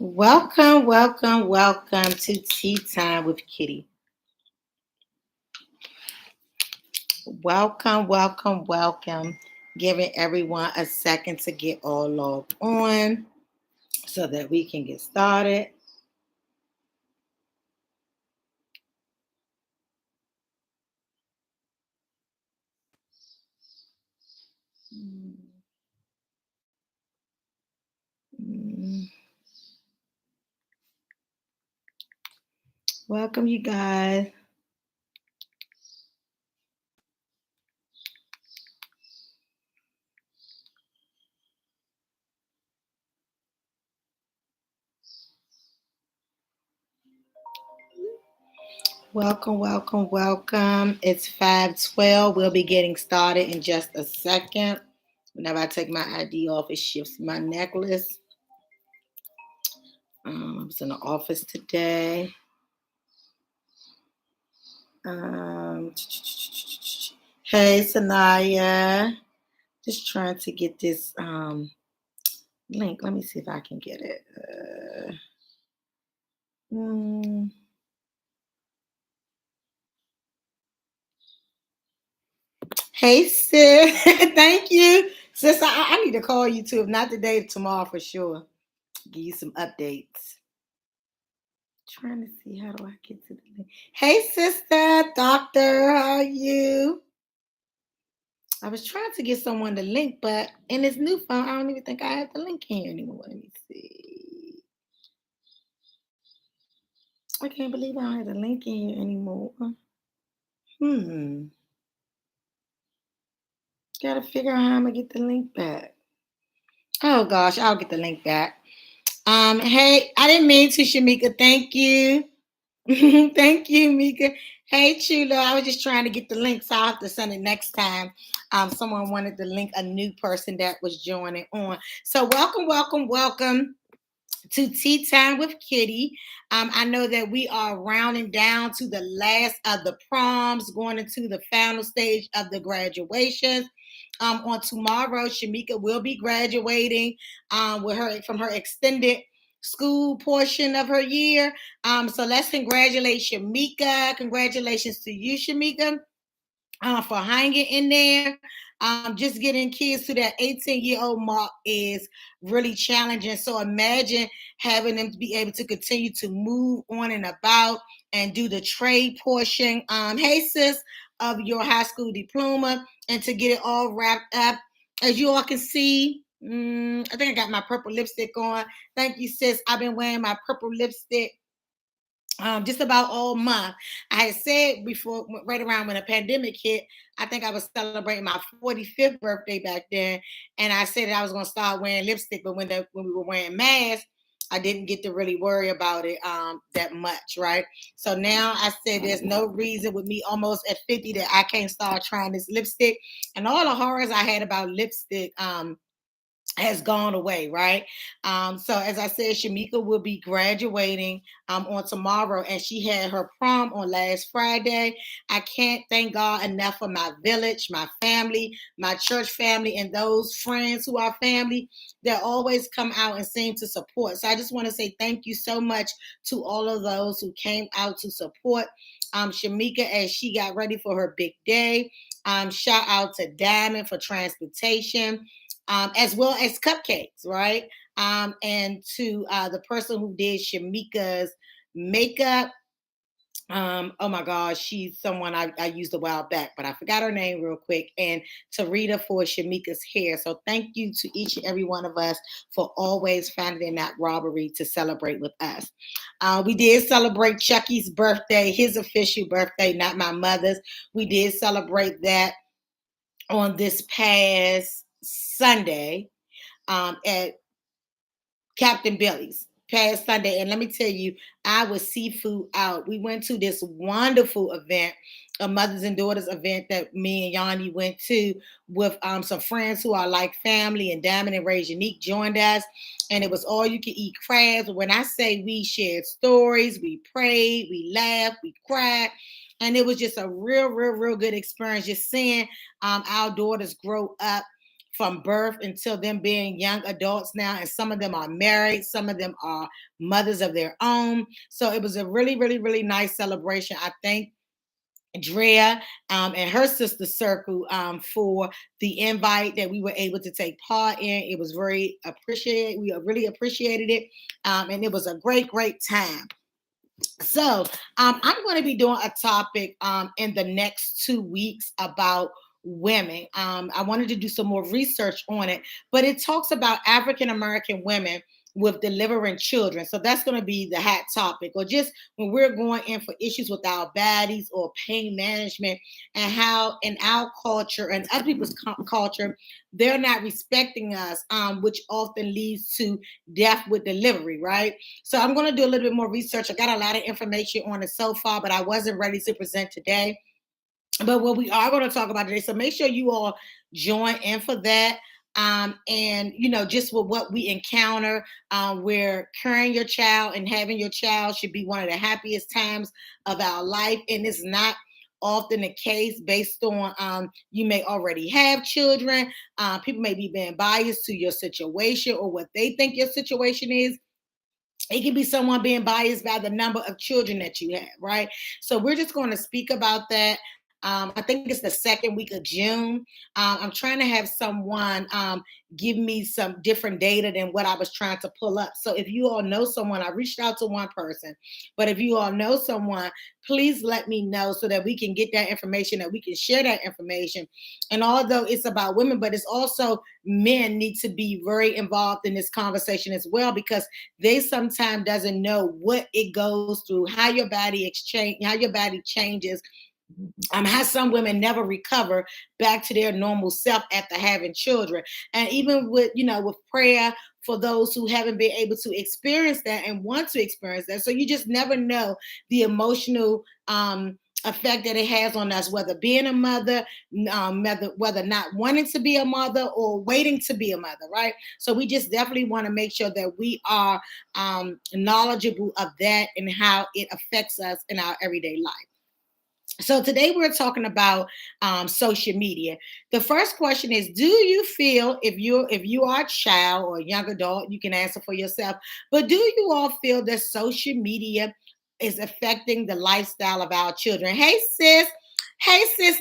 Welcome, welcome, welcome to Tea Time with Kitty. Welcome, welcome, welcome. Giving everyone a second to get all logged on so that we can get started. Welcome, you guys. Welcome, welcome, welcome. It's 5:12. We'll be getting started in just a second. Whenever I take my ID off, it shifts my necklace. I was in the office today. Um, hey, Sanaya. Just trying to get this link. Let me see if I can get it. Hmm. Hey, sis. Thank you. Sis, I need to call you too. If not today, tomorrow for sure. Give you some updates. Trying to see how do I get to the link. Hey, sister, doctor, how are you? I was trying to get someone the link, but in this new phone, I don't even think I have the link in here anymore. Let me see. I can't believe I don't have the link in here anymore. Hmm. Gotta figure out how I'm gonna get the link back. Oh gosh, I'll get the link back. Hey, I didn't mean to, Shamika. Thank you. Thank you, Mika. Hey, Chula. I was just trying to get the link, so I'll have to send it next time. Someone wanted to link a new person that was joining on. So welcome, welcome, welcome to Tea Time with Kitty. I know that we are rounding down to the last of the proms, going into the final stage of the graduations. On tomorrow, Shamika will be graduating with her from her extended school portion of her year. So let's congratulate Shamika. Congratulations to you, Shamika, for hanging in there. Just getting kids to that 18-year-old mark is really challenging. So imagine having them to be able to continue to move on and about and do the trade portion, hey sis, of your high school diploma, and to get it all wrapped up. As you all can see, I think I got my purple lipstick on. Thank you, sis. I've been wearing my purple lipstick just about all month. I had said before, right around when the pandemic hit, I think I was celebrating my 45th birthday back then, and I said that I was going to start wearing lipstick. But when we were wearing masks, I didn't get to really worry about it that much, right? So now I said there's no reason with me almost at 50 that I can't start trying this lipstick, and all the horrors I had about lipstick. Has gone away, right? So as I said, Shamika will be graduating on tomorrow, and she had her prom on last Friday. I can't thank God enough for my village, my family, my church family, and those friends who are family that always come out and seem to support. So I just want to say thank you so much to all of those who came out to support Shamika as she got ready for her big day. Shout out to Diamond for transportation, as well as cupcakes, right? And to the person who did Shamika's makeup. Oh my gosh, she's someone I used a while back, but I forgot her name real quick. And to Rita for Shamika's hair. So thank you to each and every one of us for always finding that robbery to celebrate with us. We did celebrate Chucky's birthday, his official birthday, not my mother's. We did celebrate that on this past Sunday at Captain Billy's past Sunday. And let me tell you, I was seafood out. We went to this wonderful event, a mothers and daughters event that me and Yanni went to with some friends who are like family, and Diamond and Ray Unique joined us. And it was all you can eat crabs. When I say we shared stories, we prayed, we laughed, we cried. And it was just a real, real, real good experience just seeing our daughters grow up from birth until them being young adults now. And some of them are married, some of them are mothers of their own. So it was a really, really, really nice celebration. I thank Drea and her sister Circle for the invite that we were able to take part in. It was very appreciated. We really appreciated it. And it was a great, great time. So I'm going to be doing a topic in the next 2 weeks about women. I wanted to do some more research on it, but it talks about African American women with delivering children. So that's going to be the hot topic, or just when we're going in for issues with our bodies or pain management, and how in our culture and other people's culture, they're not respecting us, which often leads to death with delivery, right? So I'm going to do a little bit more research. I got a lot of information on it so far, but I wasn't ready to present today. But what we are going to talk about today, so make sure you all join in for that. And just with what we encounter, where carrying your child and having your child should be one of the happiest times of our life, and it's not often the case based on you may already have children. People may be being biased to your situation or what they think your situation is. It can be someone being biased by the number of children that you have, right? So we're just going to speak about that. I think it's the second week of June. I'm trying to have someone give me some different data than what I was trying to pull up. So if you all know someone, I reached out to one person, but if you all know someone, please let me know so that we can get that information, that we can share that information. And although it's about women, but it's also men need to be very involved in this conversation as well, because they sometimes doesn't know what it goes through, how your body how your body changes, how some women never recover back to their normal self after having children. And even with, with prayer for those who haven't been able to experience that and want to experience that. So you just never know the emotional effect that it has on us, whether being a mother, whether not wanting to be a mother or waiting to be a mother, right? So we just definitely want to make sure that we are knowledgeable of that and how it affects us in our everyday life. So today we're talking about social media. The first question is: do you feel, if you are a child or a young adult, you can answer for yourself, but do you all feel that social media is affecting the lifestyle of our children? Hey sis,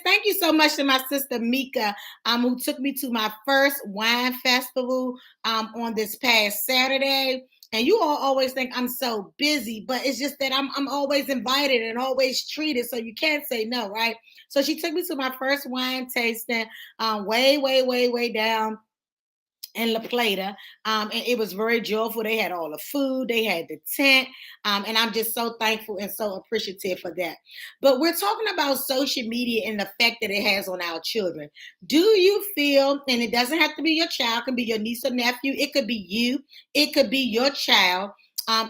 thank you so much to my sister Mika, who took me to my first wine festival on this past Saturday. And you all always think I'm so busy, but it's just that I'm always invited and always treated, so you can't say no, right? So she took me to my first wine tasting, way, way, way, way down in La Plata. And it was very joyful. They had all the food, they had the tent, and I'm just so thankful and so appreciative for that. But we're talking about social media and the effect that it has on our children. Do you feel, and it doesn't have to be your child, it can be your niece or nephew, it could be you, it could be your child,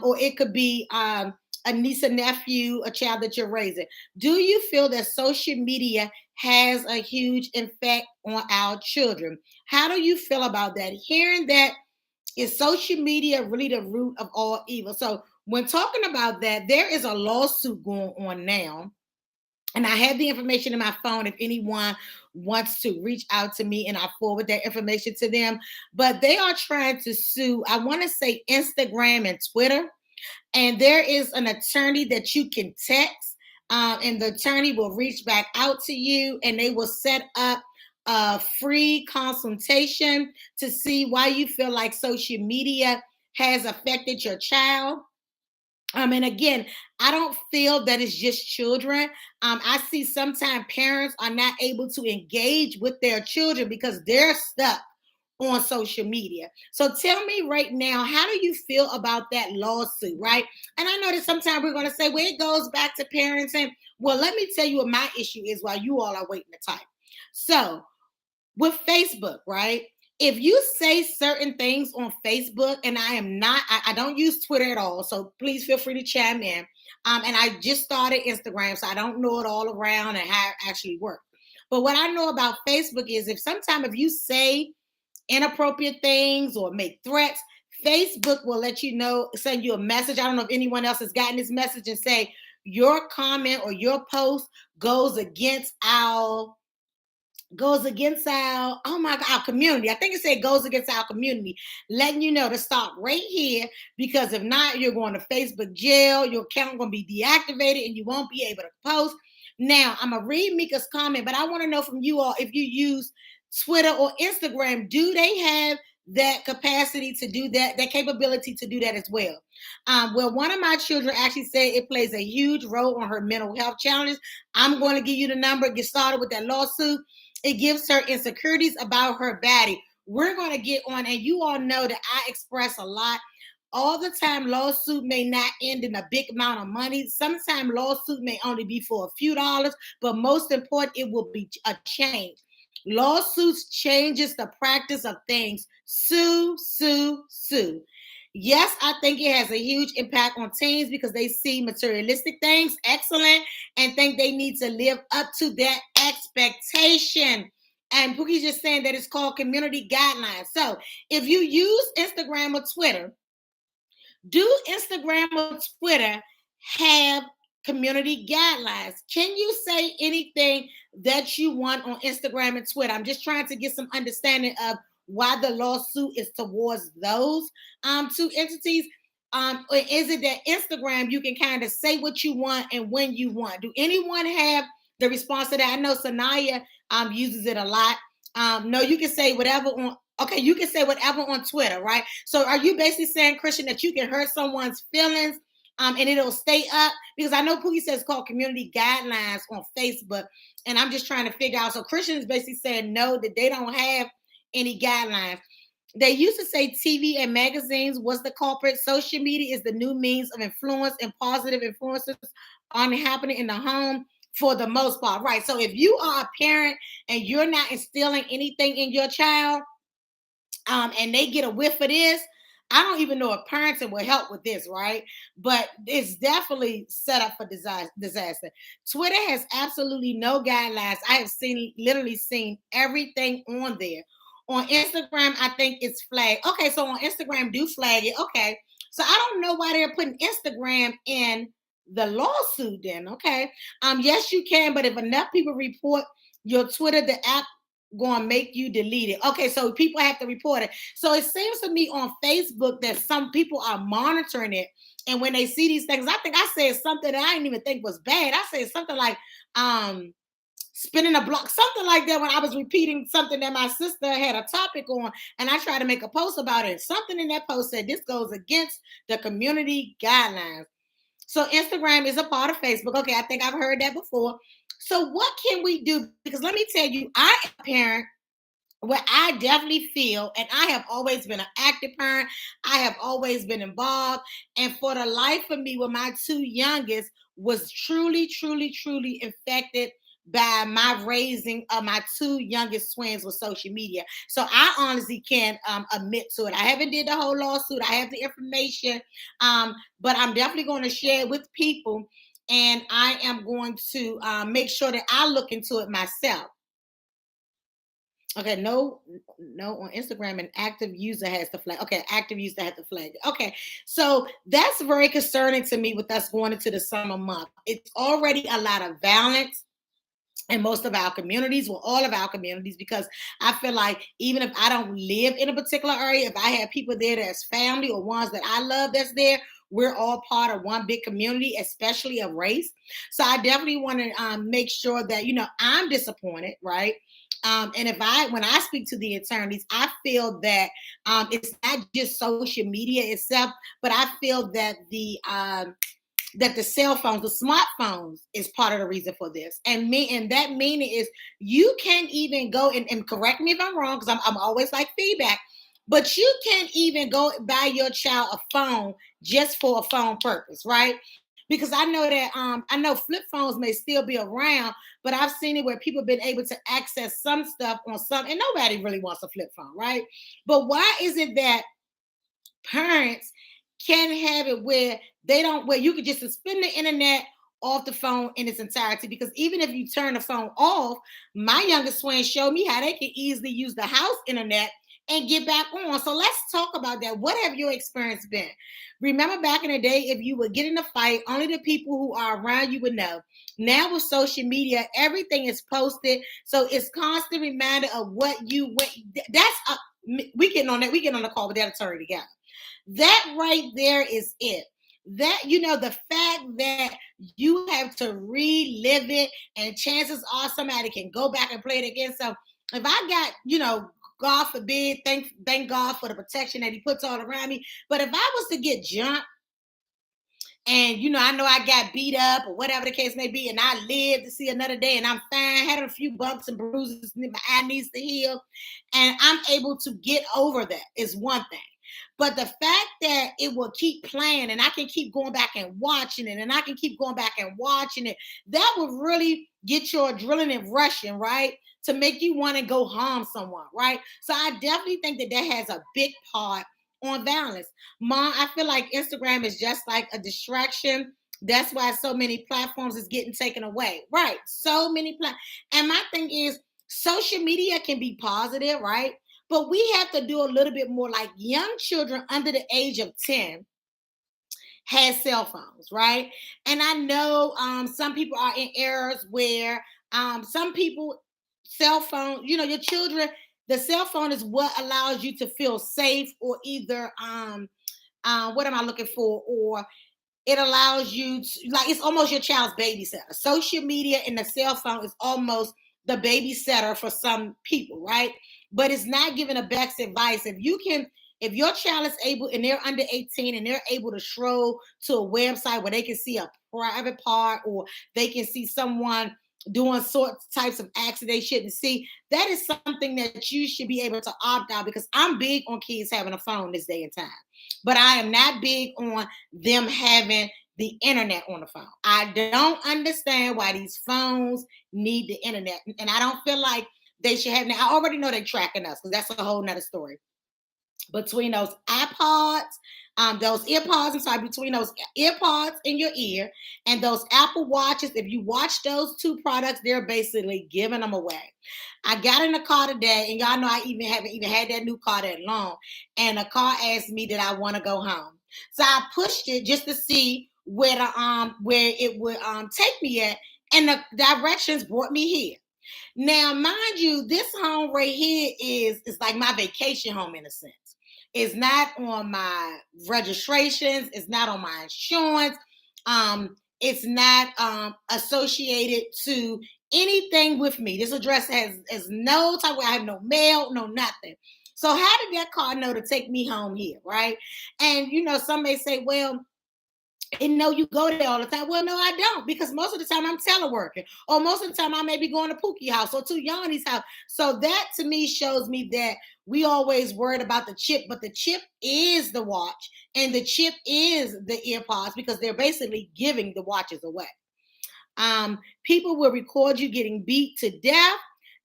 or it could be a niece or nephew, a child that you're raising. Do you feel that social media has a huge effect on our children? How do you feel about that? Hearing that, is social media really the root of all evil? So when talking about that, there is a lawsuit going on now. And I have the information in my phone if anyone wants to reach out to me and I forward that information to them. But they are trying to sue, I want to say, Instagram and Twitter. And there is an attorney that you can text, and the attorney will reach back out to you and they will set up a free consultation to see why you feel like social media has affected your child. And again, I don't feel that it's just children. I see sometimes parents are not able to engage with their children because they're stuck on social media. So tell me right now, how do you feel about that lawsuit, right? And I know that sometimes we're going to say, well, it goes back to parenting. Well, let me tell you what my issue is while you all are waiting to type. So with Facebook, right? If you say certain things on Facebook, and I am not, I don't use Twitter at all, so please feel free to chime in. And I just started Instagram, so I don't know it all around and how it actually works. But what I know about Facebook is if you say inappropriate things or make threats, Facebook will let you know, send you a message. I don't know if anyone else has gotten this message and say your comment or your post goes against our goes against our, oh my God, our community. I think it said goes against our community, letting you know to stop right here, because if not, you're going to Facebook jail. Your account going to be deactivated and you won't be able to post. Now, I'm going to read Mika's comment, but I want to know from you all, if you use Twitter or Instagram, do they have that capacity to do that, that capability to do that as well? Well, one of my children actually said it plays a huge role on her mental health challenges. I'm going to give you the number, get started with that lawsuit. It gives her insecurities about her body. We're going to get on, and you all know that I express a lot. All the time, lawsuit may not end in a big amount of money. Sometimes lawsuit may only be for a few dollars, but most important, it will be a change. Lawsuits changes the practice of things. Sue, sue, sue. Yes, I think it has a huge impact on teens because they see materialistic things, excellent, and think they need to live up to that expectation. And Pookie's just saying that it's called community guidelines. So if you use Instagram or Twitter, do Instagram or Twitter have community guidelines? Can you say anything that you want on Instagram and Twitter? I'm just trying to get some understanding of why the lawsuit is towards those two entities. Or is it that Instagram you can kind of say what you want and when you want? Do anyone have the response to that? I know Sanaya uses it a lot. No, you can say whatever on. Okay, you can say whatever on Twitter, right? So are you basically saying, Christian, that you can hurt someone's feelings and it'll stay up? Because I know Pookie says it's called community guidelines on Facebook, and I'm just trying to figure out. So Christian is basically saying no, that they don't have any guidelines. They used to say TV and magazines was the culprit. Social media is the new means of influence, and positive influences are happening in the home for the most part, right? So if you are a parent and you're not instilling anything in your child, and they get a whiff of this, I don't even know if parenting will help with this, right? But it's definitely set up for disaster. Twitter has absolutely no guidelines. I have literally seen everything on there. On Instagram, I think it's flagged. Okay, so on Instagram, do flag it. Okay, so I don't know why they're putting Instagram in the lawsuit. Then, okay, yes, you can, but if enough people report your Twitter, the app going to make you delete it. Okay, so people have to report it. So it seems to me on Facebook that some people are monitoring it. And when they see these things, I think I said something that I didn't even think was bad. I said something like spinning a block, something like that, when I was repeating something that my sister had a topic on, and I tried to make a post about it. Something in that post said this goes against the community guidelines. So Instagram is a part of Facebook. Okay, I think I've heard that before. So what can we do? Because let me tell you, I am a parent where I definitely feel, and I have always been an active parent. I have always been involved. And for the life of me, with my two youngest, was truly, truly, truly infected by my raising of my two youngest twins with social media. So I honestly can't admit to it. I haven't did the whole lawsuit. I have the information, but I'm definitely going to share it with people, and I am going to make sure that I look into it myself. Okay, no, no, on Instagram, an active user has to flag. Okay, active user has to flag. Okay, so that's very concerning to me with us going into the summer month. It's already a lot of violence in most of our communities, well, all of our communities, because I feel like even if I don't live in a particular area, if I have people there that's family or ones that I love that's there, we're all part of one big community, especially of race. So I definitely want to make sure that, I'm disappointed, right? And when I speak to the attorneys, I feel that it's not just social media itself, but I feel that the cell phones, the smartphones, is part of the reason for this. And that meaning is you can't even go and correct me if I'm wrong, because I'm always like feedback, but you can't even go buy your child a phone just for a phone purpose, right? Because I know flip phones may still be around, but I've seen it where people have been able to access some stuff on some, and nobody really wants a flip phone, right? But why is it that parents can have it where you could just suspend the internet off the phone in its entirety? Because even if you turn the phone off, my youngest twin showed me how they can easily use the house internet and get back on. So let's talk about that. What have your experience been? Remember back in the day, if you would get in a fight, only the people who are around you would know. Now with social media, everything is posted. So it's constant reminder of what you went. We getting on that. We get on the call with that attorney together. That right there is it. That, the fact that you have to relive it, and chances are somebody can go back and play it again. So if I got, God forbid, thank God for the protection that He puts all around me. But if I was to get jumped, and I know I got beat up or whatever the case may be, and I live to see another day, and I'm fine, had a few bumps and bruises, my eye needs to heal, and I'm able to get over that is one thing. But the fact that it will keep playing, and I can keep going back and watching it, and I can keep going back and watching it, that would really get your adrenaline rushing, right? To make you want to go harm someone, right? So I definitely think that has a big part on balance. Mom, I feel like Instagram is just like a distraction. That's why so many platforms is getting taken away. Right. So many and my thing is, social media can be positive, right? But we have to do a little bit more. Like young children under the age of 10 has cell phones, right? And I know some people are in errors where some people cell phone, your children, the cell phone is what allows you to feel safe, or either what am I looking for? Or it allows you to, like, it's almost your child's babysitter. Social media and the cell phone is almost the babysitter for some people, right? But it's not giving the best advice. If your child is able, and they're under 18, and they're able to scroll to a website where they can see a private part, or they can see someone doing types of acts that they shouldn't see, that is something that you should be able to opt out, because I'm big on kids having a phone this day and time. But I am not big on them having the internet on the phone. I don't understand why these phones need the internet. And I don't feel like they should have. Now, I already know they're tracking us, because that's a whole nother story. Between those those earpods, between those earpods in your ear and those Apple Watches, if you watch those two products, they're basically giving them away. I got in the car today, and y'all know I haven't even had that new car that long, and the car asked me that I want to go home. So I pushed it just to see where it would take me at, and the directions brought me here. Now, mind you, this home right here is like my vacation home in a sense. It's not on my registrations. It's not on my insurance. It's not associated to anything with me. This address has no type of, I have no mail, no nothing. So how did that car know to take me home here, right? And some may say, well, and no, you go there all the time. Well, no, I don't, because most of the time I'm teleworking, or most of the time I may be going to Pookie house or to Yanni's house. So that to me shows me that we always worried about the chip, but the chip is the watch, and the chip is the earpods, because they're basically giving the watches away. People will record you getting beat to death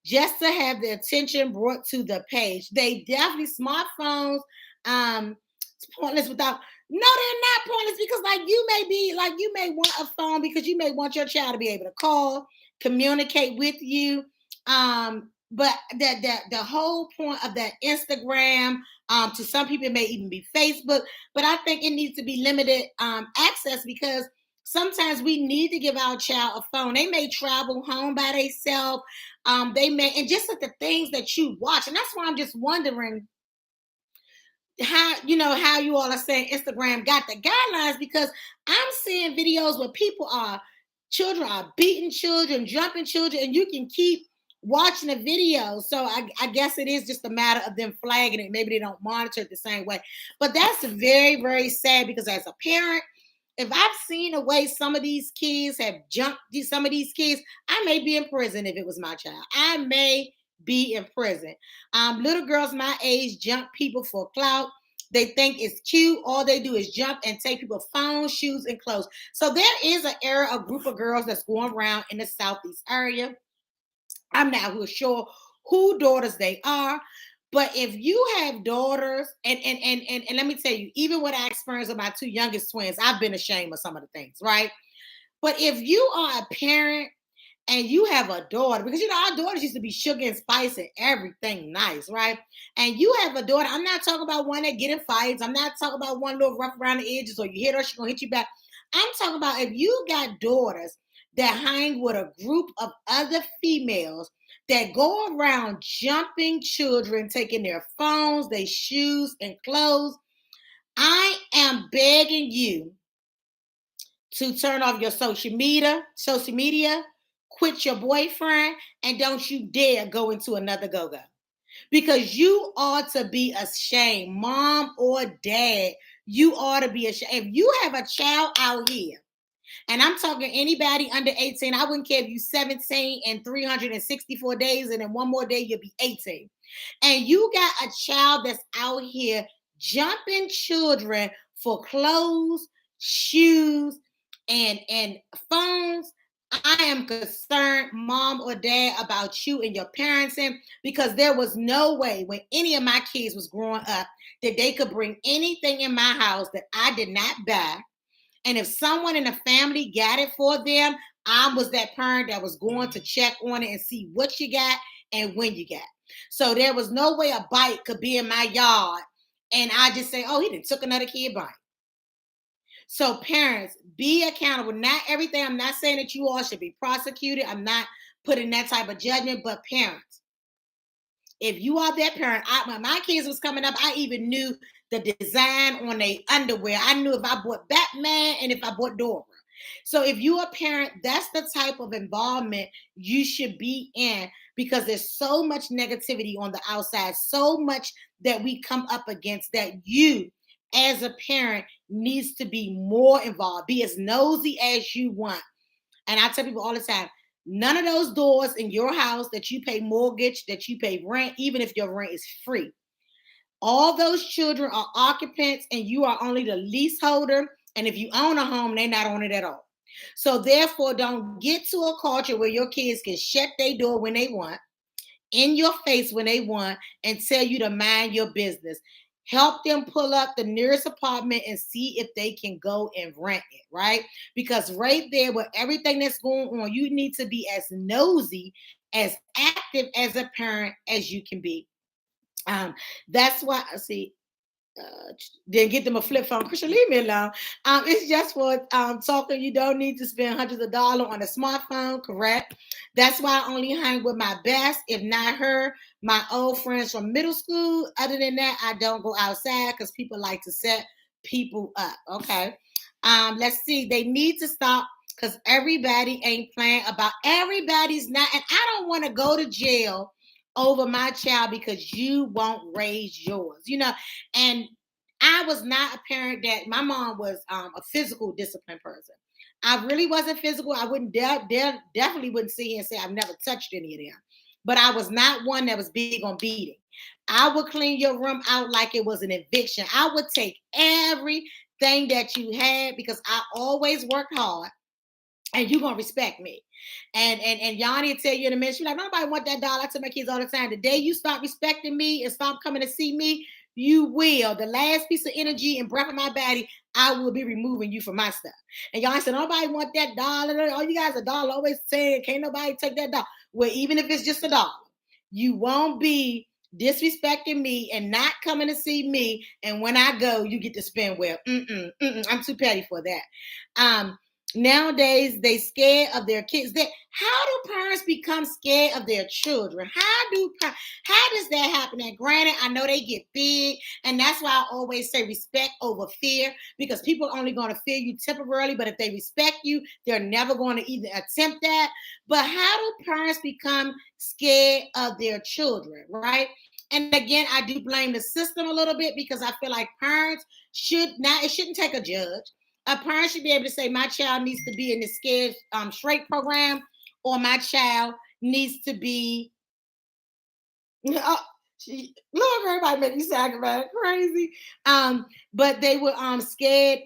just to have the attention brought to the page. They definitely, smartphones, it's pointless without. No, they're not pointless, because you may want a phone because you may want your child to be able to call, communicate with you. But the whole point of that Instagram, to some people it may even be Facebook, but I think it needs to be limited access, because sometimes we need to give our child a phone. They may travel home by themselves. They may, and just like the things that you watch, and that's why I'm just wondering how you all are saying Instagram got the guidelines, because I'm seeing videos where children are beating children, jumping children, and you can keep watching the video. So I guess it is just a matter of them flagging it. Maybe they don't monitor it the same way. But that's very, very sad, because as a parent, if I've seen the way some of these kids have jumped some of these kids, I may be in prison if it was my child. I may be in prison. Little girls my age jump people for clout. They think it's cute. All they do is jump and take people's phones, shoes, and clothes. So there is an era, a group of girls that's going around in the Southeast area. I'm not real sure who daughters they are. But if you have daughters, and let me tell you, even with I experience of my two youngest twins, I've been ashamed of some of the things, right? But if you are a parent and you have a daughter, because our daughters used to be sugar and spice and everything nice, right? And you have a daughter. I'm not talking about one that get in fights. I'm not talking about one little rough around the edges, or you hit her, she's gonna hit you back. I'm talking about if you got daughters that hang with a group of other females that go around jumping children, taking their phones, their shoes, and clothes, I am begging you to turn off your social media, quit your boyfriend, and don't you dare go into another go-go. Because you ought to be ashamed, mom or dad. You ought to be ashamed. If you have a child out here, and I'm talking anybody under 18, I wouldn't care if you 17 and 364 days, and in one more day you'll be 18. And you got a child that's out here jumping children for clothes, shoes, and phones. I am concerned, mom or dad, about you and your parenting, because there was no way when any of my kids was growing up that they could bring anything in my house that I did not buy. And if someone in the family got it for them, I was that parent that was going to check on it and see what you got and when you got. So there was no way a bite could be in my yard and I just say, oh, he done took another kid bite. So parents, be accountable. Not everything. I'm not saying that you all should be prosecuted. I'm not putting that type of judgment, but parents, if you are that parent, when my kids was coming up, I even knew the design on their underwear. I knew if I bought Batman and if I bought Dora. So if you're a parent, that's the type of involvement you should be in, because there's so much negativity on the outside, so much that we come up against, that you as a parent needs to be more involved. Be as nosy as you want. And I tell people all the time, none of those doors in your house that you pay mortgage, that you pay rent, even if your rent is free, all those children are occupants and you are only the leaseholder. And if you own a home, they're not on it at all. So therefore, don't get to a culture where your kids can shut their door when they want, in your face when they want, and tell you to mind your business. Help them pull up the nearest apartment and see if they can go and rent it, right? Because right there, with everything that's going on, you need to be as nosy, as active as a parent as you can be. That's why I see. Then get them a flip phone. Christian, leave me alone. It's just for talking. You don't need to spend hundreds of dollars on a smartphone, correct? That's why I only hang with my best, if not her, my old friends from middle school. Other than that, I don't go outside because people like to set people up. Okay. Let's see. They need to stop, because everybody ain't playing about everybody's not. And I don't want to go to jail over my child because you won't raise yours, and I was not a parent that my mom was a physical discipline person. I really wasn't physical. I wouldn't definitely wouldn't sit here and say I've never touched any of them, but I was not one that was big on beating. I would clean your room out like it was an eviction. I would take everything that you had because I always worked hard, and you're gonna respect me. And Yanni will tell you in a minute, she's like, nobody want that dollar. I tell my kids all the time, the day you stop respecting me and stop coming to see me, you will. The last piece of energy and breath of my body, I will be removing you from my stuff. And y'all said, nobody want that dollar. All you guys a dollar always saying, can't nobody take that dollar. Well, even if it's just a dollar, you won't be disrespecting me and not coming to see me. And when I go, you get to spend well. I'm too petty for that. Nowadays, they scared of their kids. How do parents become scared of their children? How does that happen? And granted, I know they get big, and that's why I always say respect over fear, because people are only going to fear you temporarily, but if they respect you, they're never going to even attempt that. But how do parents become scared of their children, right? And again, I do blame the system a little bit, because I feel like parents it shouldn't take a judge. A parent should be able to say, my child needs to be in the Scared Straight program, or my child needs to be. Look, everybody make me sound crazy. But they were Scared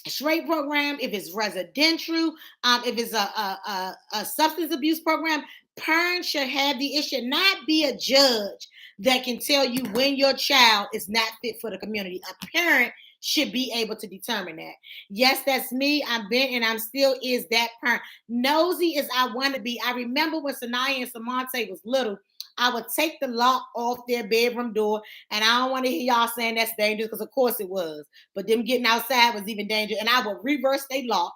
Straight program. If it's residential, if it's a substance abuse program, parents should have it should not be a judge that can tell you when your child is not fit for the community. A parent should be able to determine that. Yes, that's me. I've been and I'm still is that parent. Nosy as I want to be. I remember when Sanaya and Samante was little, I would take the lock off their bedroom door. And I don't want to hear y'all saying that's dangerous because, of course, it was. But them getting outside was even dangerous. And I would reverse their lock.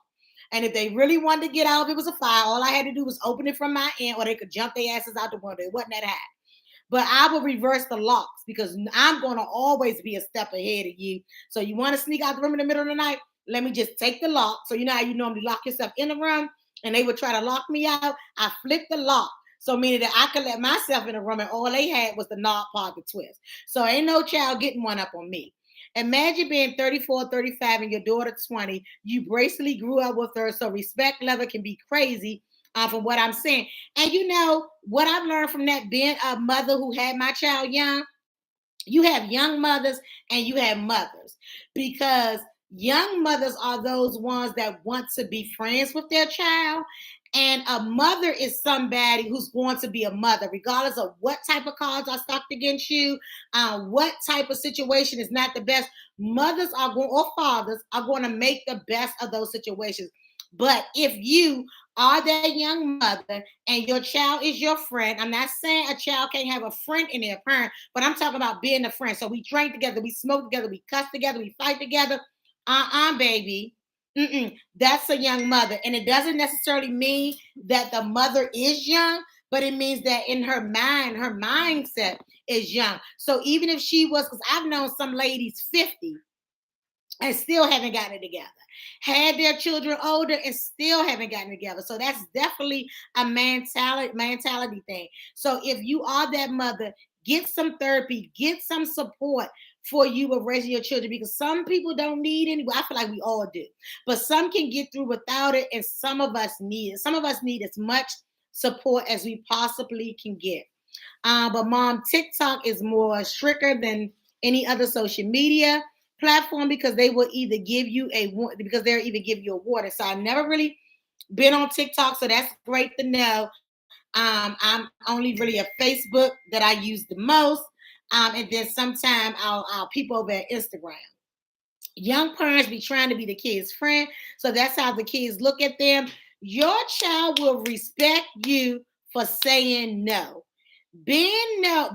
And if they really wanted to get out, if it was a fire, all I had to do was open it from my end, or they could jump their asses out the window. It wasn't that high. But I will reverse the locks because I'm going to always be a step ahead of you. So you want to sneak out the room in the middle of the night? Let me just take the lock. So you know how you normally lock yourself in the room, and they would try to lock me out. I flipped the lock. So meaning that I could let myself in the room, and all they had was the knob part to twist. So ain't no child getting one up on me. Imagine being 34, 35, and your daughter 20. You basically grew up with her, so respect level can be crazy from what I'm saying. And you know what I've learned from that, being a mother who had my child young, you have young mothers and you have mothers, because young mothers are those ones that want to be friends with their child. And a mother is somebody who's going to be a mother, regardless of what type of cards are stocked against you, what type of situation is not the best. Mothers are going, or fathers are going to make the best of those situations. But if you are that young mother and your child is your friend, I'm not saying a child can't have a friend in their parent, but I'm talking about being a friend. So we drink together, we smoke together, we cuss together, we fight together. Baby. That's a young mother. And it doesn't necessarily mean that the mother is young, but it means that in her mind, her mindset is young. So even if she was, because I've known some ladies 50 and still haven't gotten it together, had their children older and still haven't gotten it together. So that's definitely a mentality thing. So if you are that mother, get some therapy, get some support for you with raising your children, because some people don't need any. I feel like we all do, but some can get through without it, and some of us need it. Some of us need as much support as we possibly can get. But mom, TikTok is more stricter than any other social media platform, because they will either give you because they'll either give you a warning. So I've never really been on TikTok, so that's great to know. I'm only really a Facebook that I use the most. And then sometimes I'll peep over at Instagram. Young parents be trying to be the kid's friend, so that's how the kids look at them. Your child will respect you for saying no. Being a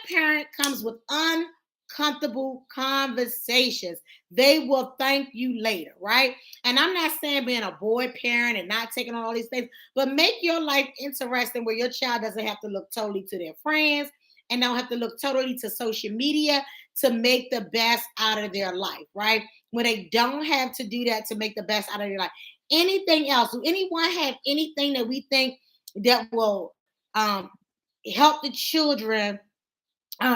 parent comes with uncomfortable conversations. They will thank you later, right? And I'm not saying being a boy parent and not taking on all these things, but make your life interesting where your child doesn't have to look totally to their friends and don't have to look totally to social media to make the best out of their life, right? When they don't have to do that to make the best out of their life. Anything else? Do anyone have anything that we think that will help the children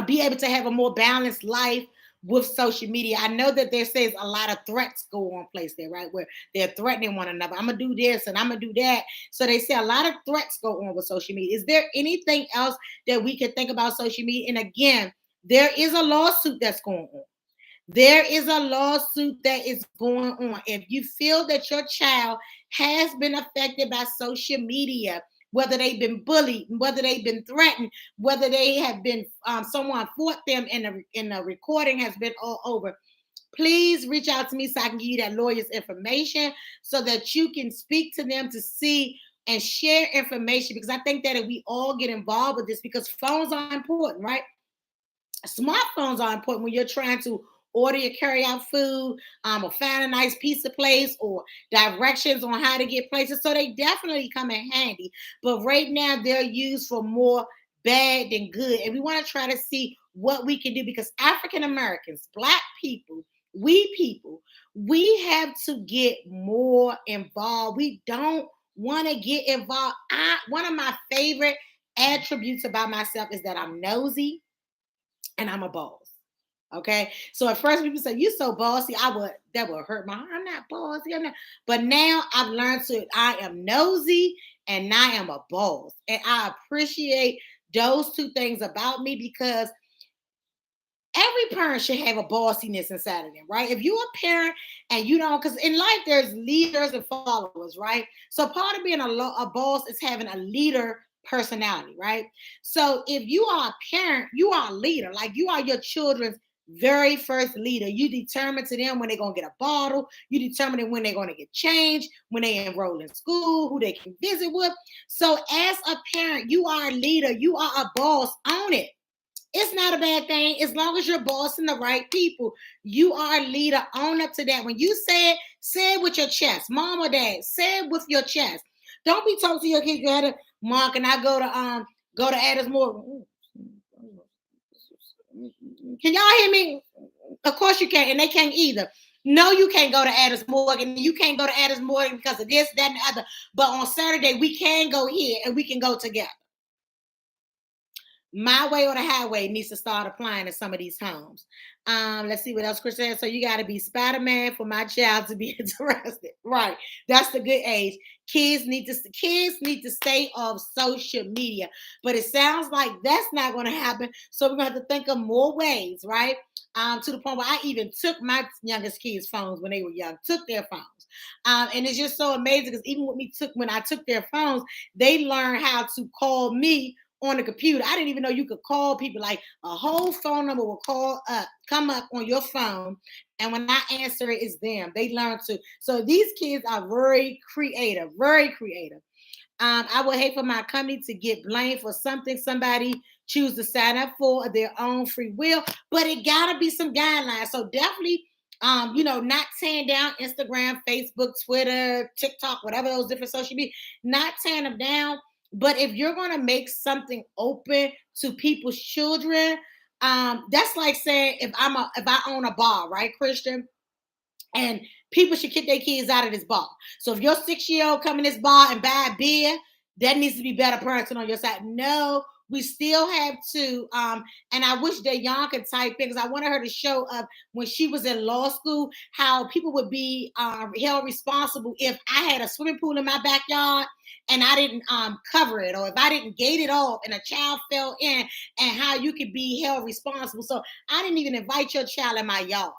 be able to have a more balanced life with social media? I know that there says a lot of threats go on place there, right? Where they're threatening one another. I'm gonna do this and I'm gonna do that. So they say a lot of threats go on with social media. Is there anything else that we can think about social media? And again, there is a lawsuit that's going on. There is a lawsuit that is going on. If you feel that your child has been affected by social media, whether they've been bullied, whether they've been threatened, whether they have been someone fought them in the recording has been all over, please reach out to me so I can give you that lawyer's information so that you can speak to them to see and share information, because I think that if we all get involved with this, because phones are important, right? Smartphones are important when you're trying to order your carry out food, or find a nice pizza place, or directions on how to get places. So they definitely come in handy. But right now they're used for more bad than good. And we want to try to see what we can do, because African Americans, Black people, we have to get more involved. We don't want to get involved. One of my favorite attributes about myself is that I'm nosy and I'm a boss. Okay. So at first people say, you so bossy, that would hurt my heart. I'm not bossy. But now I've learned I am nosy and I am a boss. And I appreciate those two things about me, because every parent should have a bossiness inside of them, right? If you're a parent and you don't, because in life there's leaders and followers, right? So part of being a boss is having a leader personality, right? So if you are a parent, you are a leader, like you are your children's very first leader. You determine to them when they're going to get a bottle. You determine when they're going to get changed, when they enroll in school, who they can visit with. So as a parent, you are a leader. You are a boss. Own it. It's not a bad thing as long as you're bossing the right people. You are a leader. Own up to that. When you say it with your chest. Mom or dad, say it with your chest. Don't be talking to your kids. You had to, Mark, and I go to Addis Morgan. Can y'all hear me? Of course you can, and they can't either. No, you can't go to Addis Morgan. You can't go to Addis Morgan because of this, that, and the other. But on Saturday, we can go here and we can go together. My way or the highway needs to start applying to some of these homes. Let's see what else Chris said. So you got to be Spider-Man for my child to be interested. Right. That's the good age. Kids need to stay off social media. But it sounds like that's not going to happen. So we're going to have to think of more ways, right? To the point where I even took my youngest kids' phones when they were young, took their phones. And it's just so amazing because even when I took their phones, they learned how to call me on the computer. I didn't even know you could call people. Like a whole phone number will come up on your phone. And when I answer it, it's them. They learn to. So these kids are very creative, very creative. I would hate for my company to get blamed for something somebody choose to sign up for their own free will, but it gotta be some guidelines. So definitely, not tearing down Instagram, Facebook, Twitter, TikTok, whatever those different social media, not tearing them down. But if you're going to make something open to people's children, that's like saying if I own a bar, right, Christian, and people should kick their kids out of this bar. So if your 6-year-old come in this bar and buy a beer, that needs to be better parenting on your side. No, we still have to. And I wish that Yon could type in because I wanted her to show up when she was in law school how people would be held responsible if I had a swimming pool in my backyard and I didn't cover it, or if I didn't gate it off and a child fell in, and how you could be held responsible. So I didn't even invite your child in my yard.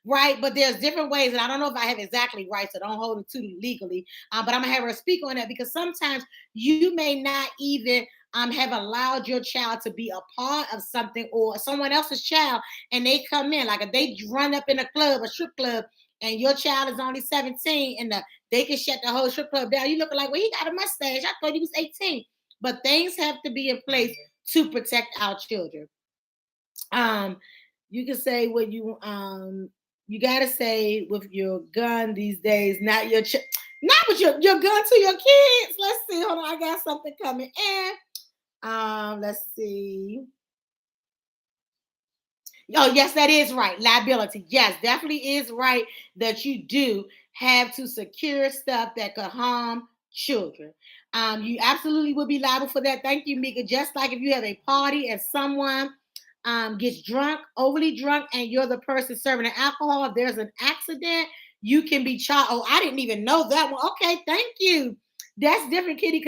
Right, but there's different ways, and I don't know if I have exactly right, so don't hold it too legally. But I'm gonna have her speak on that because sometimes you may not even have allowed your child to be a part of something or someone else's child, and they come in like if they run up in a club, a strip club, and your child is only 17, and they can shut the whole strip club down. You look like, well, he got a mustache. I thought he was 18. But things have to be in place to protect our children. You can say what you gotta say with your gun these days, not not with your gun to your kids. Let's see. Hold on, I got something coming in. Let's see. Oh, yes, that is right. Liability. Yes, definitely is right that you do have to secure stuff that could harm children. You absolutely would be liable for that. Thank you, Mika. Just like if you have a party and someone gets drunk, overly drunk, and you're the person serving the alcohol, if there's an accident, you can be charged. Oh, I didn't even know that one. Okay, thank you. That's different, Kitty,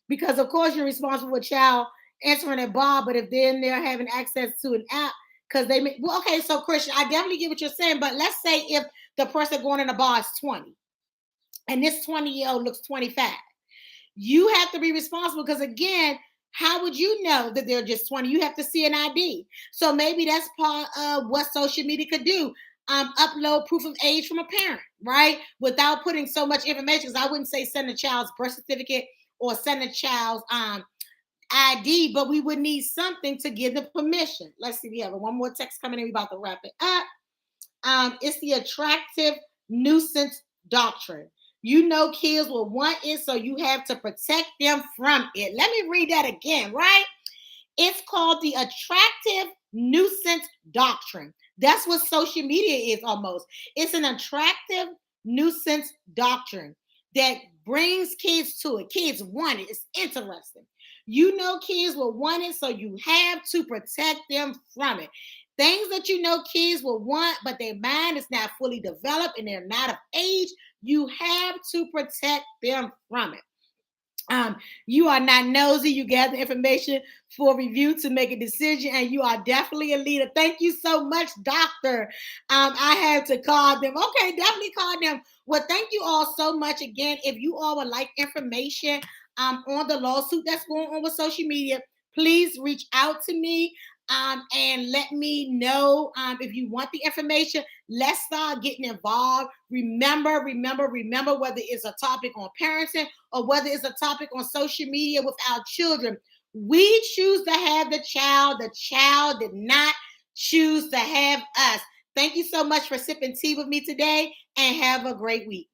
because of course you're responsible for a child entering a bar, but if they're in there having access to an app, because okay, so Christian, I definitely get what you're saying, but let's say if the person going in the bar is 20 and this 20-year-old looks 25, you have to be responsible because again, how would you know that they're just 20? You have to see an ID. So maybe that's part of what social media could do. Upload proof of age from a parent, right? Without putting so much information. Because I wouldn't say send a child's birth certificate or send a child's ID, but we would need something to give the permission. Let's see, we have one more text coming in. We're about to wrap it up. It's the attractive nuisance doctrine. You know kids will want it, so you have to protect them from it. Let me read that again, right? It's called the attractive nuisance doctrine. That's what social media is almost. It's an attractive nuisance doctrine that brings kids to it. Kids want it. It's interesting. You know kids will want it, so you have to protect them from it. Things that you know kids will want, but their mind is not fully developed and they're not of age, you have to protect them from it. You are not nosy. You gather information for review to make a decision, and you are definitely a leader. Thank you so much, Doctor. I had to call them. Okay, definitely call them. Well, thank you all so much again. If you all would like information on the lawsuit that's going on with social media, please reach out to me and let me know if you want the information. Let's start getting involved. Remember, whether it's a topic on parenting or whether it's a topic on social media with our children, we choose to have the child. The child did not choose to have us. Thank you so much for sipping tea with me today, and have a great week.